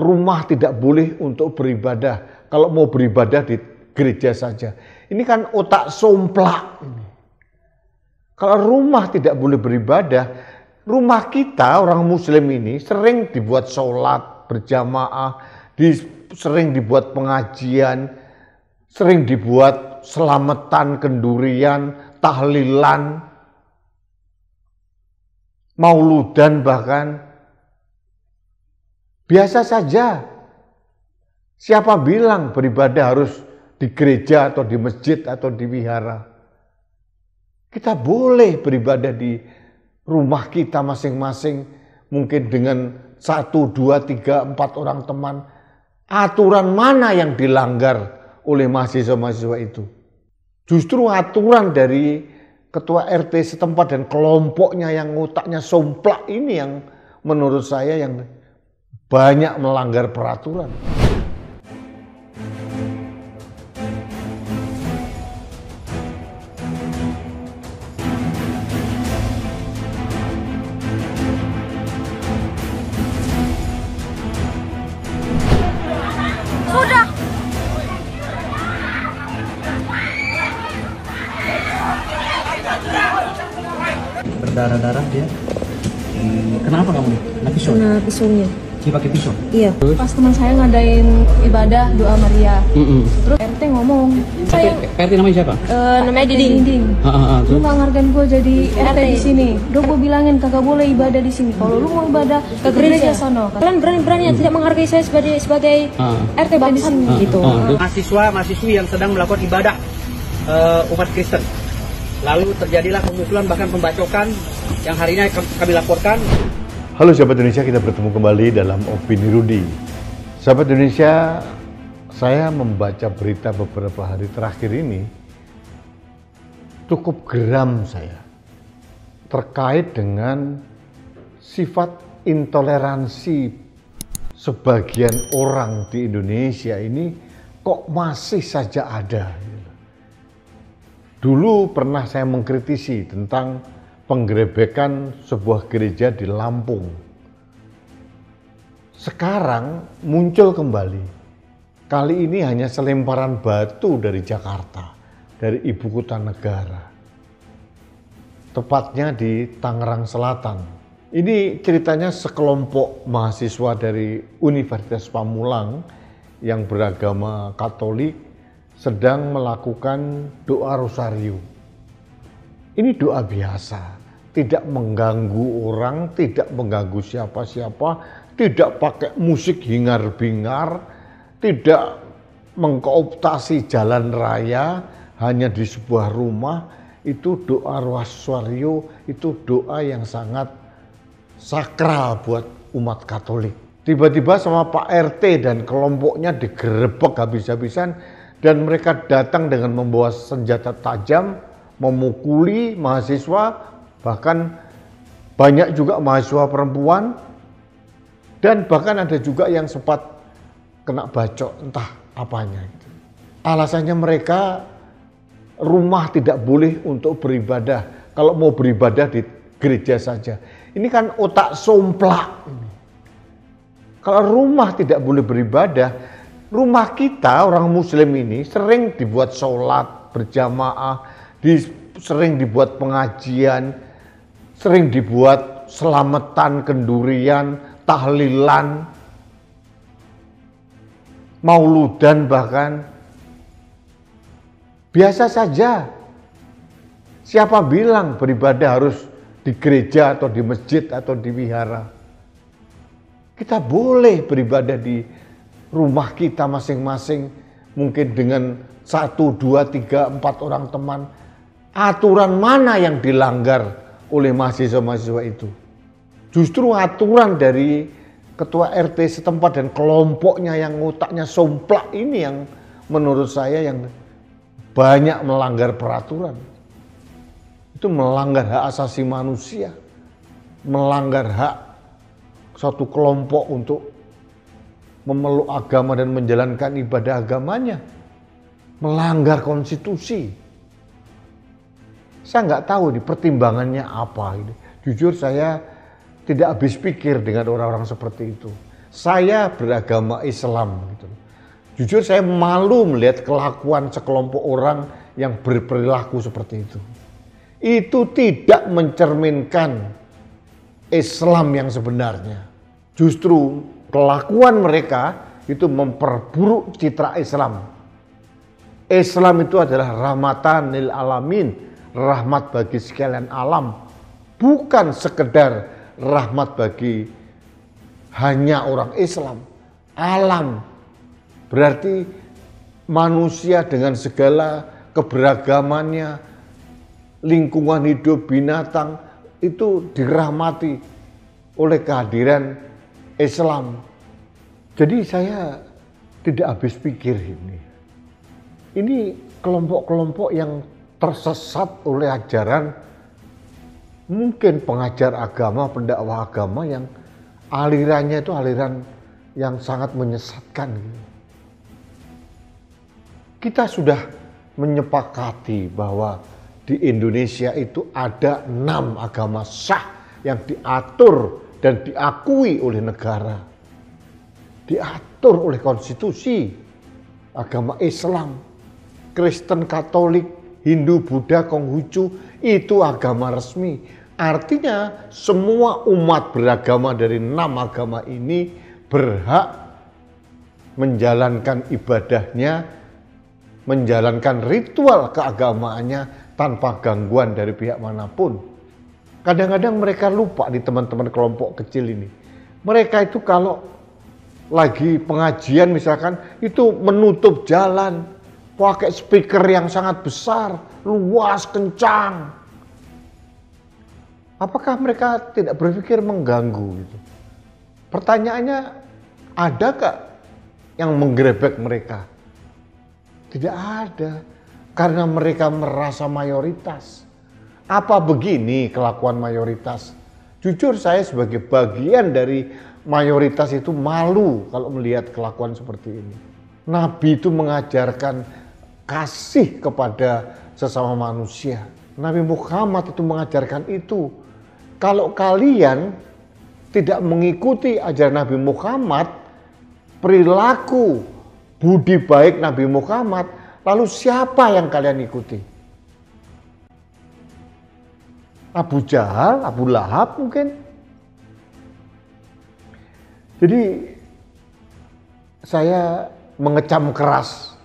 rumah tidak boleh untuk beribadah. Kalau mau beribadah di gereja saja. Ini kan otak somplak. Kalau rumah tidak boleh beribadah, rumah kita orang muslim ini sering dibuat sholat berjamaah, sering dibuat pengajian, sering dibuat selamatan, kendurian, tahlilan, mauludan bahkan. Biasa saja. Siapa bilang beribadah harus di gereja atau di masjid atau di wihara? Kita boleh beribadah di rumah kita masing-masing, mungkin dengan 1, 2, 3, 4 orang teman. Aturan mana yang dilanggar oleh mahasiswa-mahasiswa itu? Justru aturan dari ketua RT setempat dan kelompoknya yang otaknya somplak ini yang menurut saya yang banyak melanggar peraturan. Sudah. Berdarah-darah dia. Kenapa kamu? Kena pisau? Kena pisaunya. Dia pakai pisau? Iya. Pas teman saya ngadain ibadah doa Maria. Terus RT ngomong. RT namanya siapa? Namanya Diding. Lu nggak ngargain gue jadi RT di sini. Udah gue bilangin kagak boleh ibadah di sini. Kalau lu mau ibadah ke gereja sono. Kalian berani-beraninya tidak menghargai saya sebagai RT di sini gitu. Mahasiswa-mahasiswi yang sedang melakukan ibadah umat Kristen. Lalu terjadilah pemukulan bahkan pembacokan yang hari ini kami laporkan. Halo sahabat Indonesia, kita bertemu kembali dalam Opini Rudi. Sahabat Indonesia, saya membaca berita beberapa hari terakhir ini cukup geram saya terkait dengan sifat intoleransi sebagian orang di Indonesia ini kok masih saja ada. Dulu pernah saya mengkritisi tentang penggerebekan sebuah gereja di Lampung. Sekarang muncul kembali. Kali ini hanya selemparan batu dari Jakarta, dari ibu kota negara. Tepatnya di Tangerang Selatan. Ini ceritanya sekelompok mahasiswa dari Universitas Pamulang yang beragama Katolik sedang melakukan doa rosario. Ini doa biasa, tidak mengganggu orang, tidak mengganggu siapa-siapa, tidak pakai musik hingar-bingar, tidak mengkooptasi jalan raya, hanya di sebuah rumah. Itu doa rosario, itu doa yang sangat sakral buat umat Katolik. Tiba-tiba sama Pak RT dan kelompoknya digerebek habis-habisan dan mereka datang dengan membawa senjata tajam, memukuli mahasiswa, bahkan banyak juga mahasiswa perempuan, dan bahkan ada juga yang sempat kena bacok entah apanya. Alasannya mereka rumah tidak boleh untuk beribadah, kalau mau beribadah di gereja saja. Ini kan otak somplak. Kalau rumah tidak boleh beribadah, rumah kita orang muslim ini sering dibuat sholat berjamaah, sering dibuat pengajian, sering dibuat selamatan, kendurian, tahlilan, mauludan bahkan. Biasa saja. Siapa bilang beribadah harus di gereja atau di masjid atau di wihara? Kita boleh beribadah di rumah kita masing-masing, mungkin dengan 1, 2, 3, 4 orang teman. Aturan mana yang dilanggar oleh mahasiswa-mahasiswa itu? Justru aturan dari ketua RT setempat dan kelompoknya yang otaknya somplak ini yang menurut saya yang banyak melanggar peraturan. Itu melanggar hak asasi manusia, melanggar hak suatu kelompok untuk memeluk agama dan menjalankan ibadah agamanya, melanggar konstitusi. Saya nggak tahu nih pertimbangannya apa. Jujur saya tidak habis pikir dengan orang-orang seperti itu. Saya beragama Islam gitu. Jujur saya malu melihat kelakuan sekelompok orang yang berperilaku seperti itu. Itu tidak mencerminkan Islam yang sebenarnya. Justru kelakuan mereka itu memperburuk citra Islam. Islam itu adalah rahmatan lil alamin, rahmat bagi sekalian alam, bukan sekedar rahmat bagi hanya orang Islam. Alam berarti manusia dengan segala keberagamannya, lingkungan hidup, binatang itu dirahmati oleh kehadiran Islam. Jadi saya tidak habis pikir ini. Ini kelompok-kelompok yang tersesat oleh ajaran, mungkin pengajar agama, pendakwah agama yang alirannya itu aliran yang sangat menyesatkan. Kita sudah menyepakati bahwa di Indonesia itu ada 6 agama sah yang diatur dan diakui oleh negara. Diatur oleh konstitusi. Agama Islam, Kristen, Katolik, Hindu, Buddha, Konghucu itu agama resmi. Artinya semua umat beragama dari 6 agama ini berhak menjalankan ibadahnya, menjalankan ritual keagamaannya tanpa gangguan dari pihak manapun. Kadang-kadang mereka lupa di teman-teman kelompok kecil ini. Mereka itu kalau lagi pengajian misalkan itu menutup jalan, pakai speaker yang sangat besar, luas, kencang. Apakah mereka tidak berpikir mengganggu gitu? Pertanyaannya, adakah yang menggerebek mereka? Tidak ada, karena mereka merasa mayoritas. Apa begini kelakuan mayoritas? Jujur saya sebagai bagian dari mayoritas itu malu kalau melihat kelakuan seperti ini. Nabi itu mengajarkan kasih kepada sesama manusia. Nabi Muhammad itu mengajarkan itu. Kalau kalian tidak mengikuti ajaran Nabi Muhammad, perilaku budi baik Nabi Muhammad, lalu siapa yang kalian ikuti? Abu Jahal, Abu Lahab mungkin? Jadi saya mengecam keras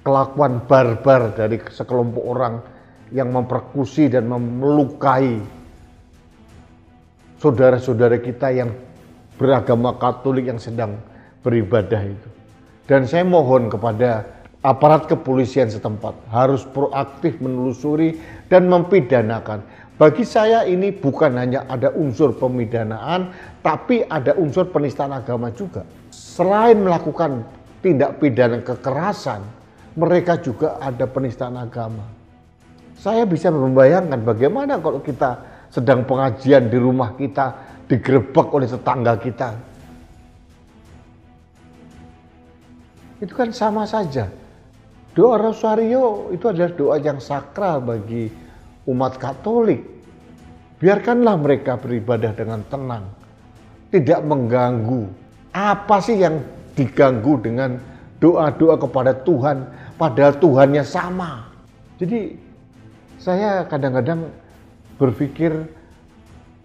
kelakuan barbar dari sekelompok orang yang mempersekusi dan melukai saudara-saudara kita yang beragama Katolik yang sedang beribadah itu. Dan saya mohon kepada aparat kepolisian setempat harus proaktif menelusuri dan mempidanakan. Bagi saya ini bukan hanya ada unsur pemidanaan, tapi ada unsur penistaan agama juga. Selain melakukan tindak pidana kekerasan, mereka juga ada penistaan agama. Saya bisa membayangkan bagaimana kalau kita sedang pengajian di rumah kita, digerebek oleh tetangga kita. Itu kan sama saja. Doa Rosario itu adalah doa yang sakral bagi umat Katolik. Biarkanlah mereka beribadah dengan tenang, tidak mengganggu. Apa sih yang diganggu dengan doa-doa kepada Tuhan, padahal Tuhannya sama. Jadi saya kadang-kadang berpikir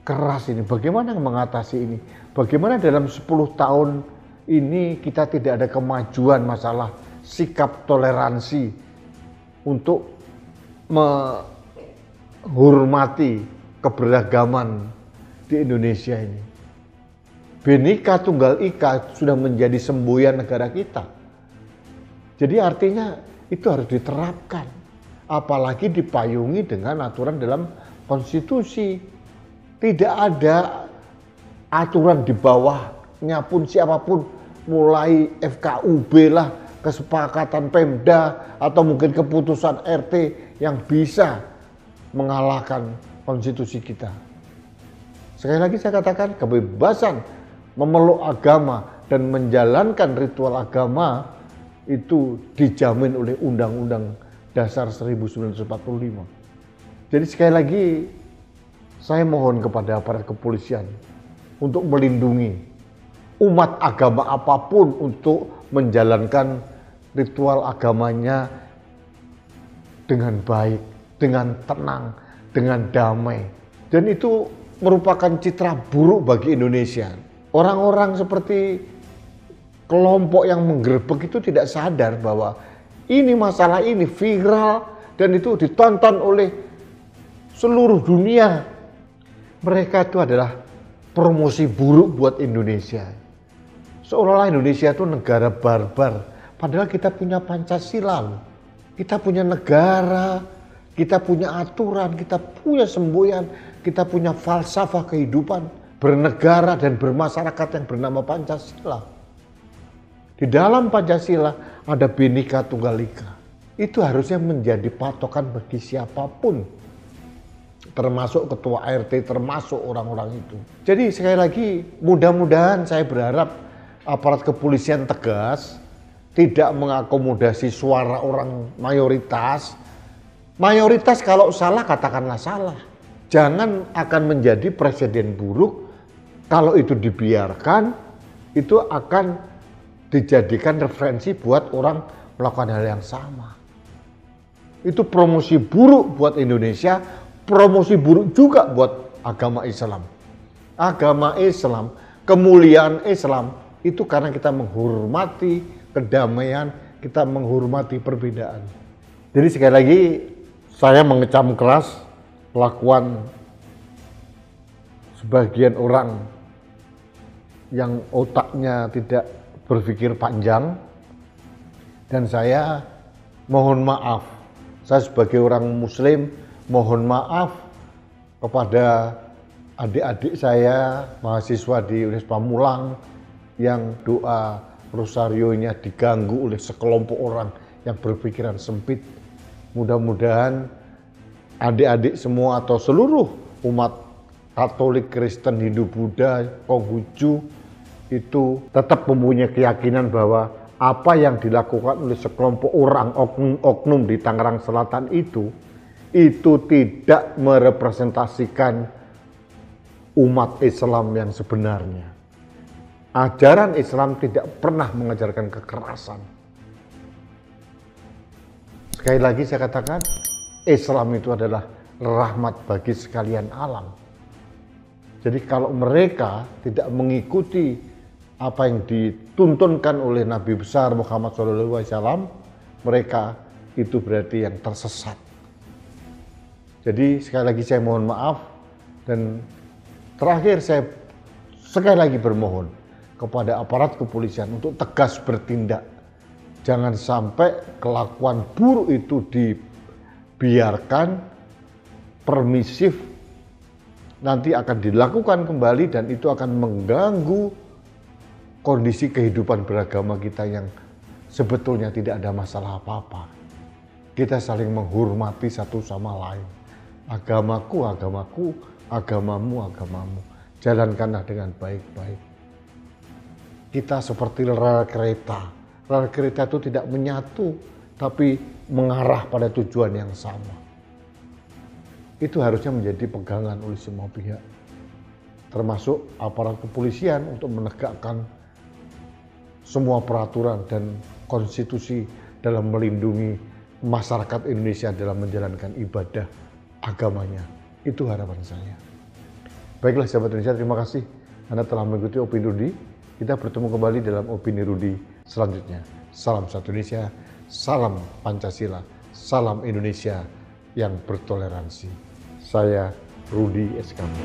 keras ini, bagaimana mengatasi ini? Bagaimana dalam 10 tahun ini kita tidak ada kemajuan masalah sikap toleransi untuk menghormati keberagaman di Indonesia ini. Bhinneka Tunggal Ika sudah menjadi semboyan negara kita. Jadi artinya itu harus diterapkan, apalagi dipayungi dengan aturan dalam konstitusi. Tidak ada aturan di bawahnya pun siapapun, mulai FKUB lah, kesepakatan Pemda, atau mungkin keputusan RT yang bisa mengalahkan konstitusi kita. Sekali lagi saya katakan, kebebasan memeluk agama dan menjalankan ritual agama itu dijamin oleh Undang-Undang Dasar 1945. Jadi sekali lagi saya mohon kepada aparat kepolisian untuk melindungi umat agama apapun untuk menjalankan ritual agamanya dengan baik, dengan tenang, dengan damai. Dan itu merupakan citra buruk bagi Indonesia. Orang-orang seperti kelompok yang menggerebek itu tidak sadar bahwa ini masalah ini viral dan itu ditonton oleh seluruh dunia. Mereka itu adalah promosi buruk buat Indonesia. Seolah-olah Indonesia itu negara barbar. Padahal kita punya Pancasila. Kita punya negara, kita punya aturan, kita punya semboyan, kita punya falsafah kehidupan bernegara dan bermasyarakat yang bernama Pancasila. Di dalam Pancasila ada Bhinneka Tunggal Ika. Itu harusnya menjadi patokan bagi siapapun, termasuk ketua RT, termasuk orang-orang itu. Jadi sekali lagi, mudah-mudahan saya berharap aparat kepolisian tegas, tidak mengakomodasi suara orang mayoritas. Mayoritas kalau salah katakanlah salah. Jangan akan menjadi presiden buruk kalau itu dibiarkan, itu akan dijadikan referensi buat orang melakukan hal yang sama. Itu promosi buruk buat Indonesia, promosi buruk juga buat agama Islam. Agama Islam, kemuliaan Islam itu karena kita menghormati kedamaian, kita menghormati perbedaan. Jadi sekali lagi saya mengecam keras kelakuan sebagian orang yang otaknya tidak berpikir panjang, dan saya mohon maaf. Saya sebagai orang muslim mohon maaf kepada adik-adik saya mahasiswa di Universitas Pamulang yang doa rosarionya diganggu oleh sekelompok orang yang berpikiran sempit. Mudah-mudahan adik-adik semua atau seluruh umat Katolik, Kristen, Hindu, Buddha, Konghucu itu tetap mempunyai keyakinan bahwa apa yang dilakukan oleh sekelompok orang oknum di Tangerang Selatan itu tidak merepresentasikan umat Islam yang sebenarnya. Ajaran Islam tidak pernah mengajarkan kekerasan. Sekali lagi saya katakan, Islam itu adalah rahmat bagi sekalian alam. Jadi kalau mereka tidak mengikuti apa yang dituntunkan oleh Nabi besar Muhammad SAW, mereka itu berarti yang tersesat. Jadi sekali lagi saya mohon maaf, dan terakhir saya sekali lagi bermohon kepada aparat kepolisian untuk tegas bertindak. Jangan sampai kelakuan buruk itu dibiarkan, permisif, nanti akan dilakukan kembali dan itu akan mengganggu kondisi kehidupan beragama kita yang sebetulnya tidak ada masalah apa-apa. Kita saling menghormati satu sama lain. Agamaku, agamaku, agamamu, agamamu. Jalankanlah dengan baik-baik. Kita seperti rel kereta. Rel kereta itu tidak menyatu, tapi mengarah pada tujuan yang sama. Itu harusnya menjadi pegangan oleh semua pihak, termasuk aparat kepolisian untuk menegakkan semua peraturan dan konstitusi dalam melindungi masyarakat Indonesia dalam menjalankan ibadah agamanya. Itu harapan saya. Baiklah sahabat Indonesia, terima kasih Anda telah mengikuti Opini Rudi. Kita bertemu kembali dalam Opini Rudi selanjutnya. Salam satu Indonesia, salam Pancasila, salam Indonesia yang bertoleransi. Saya Rudi SKP.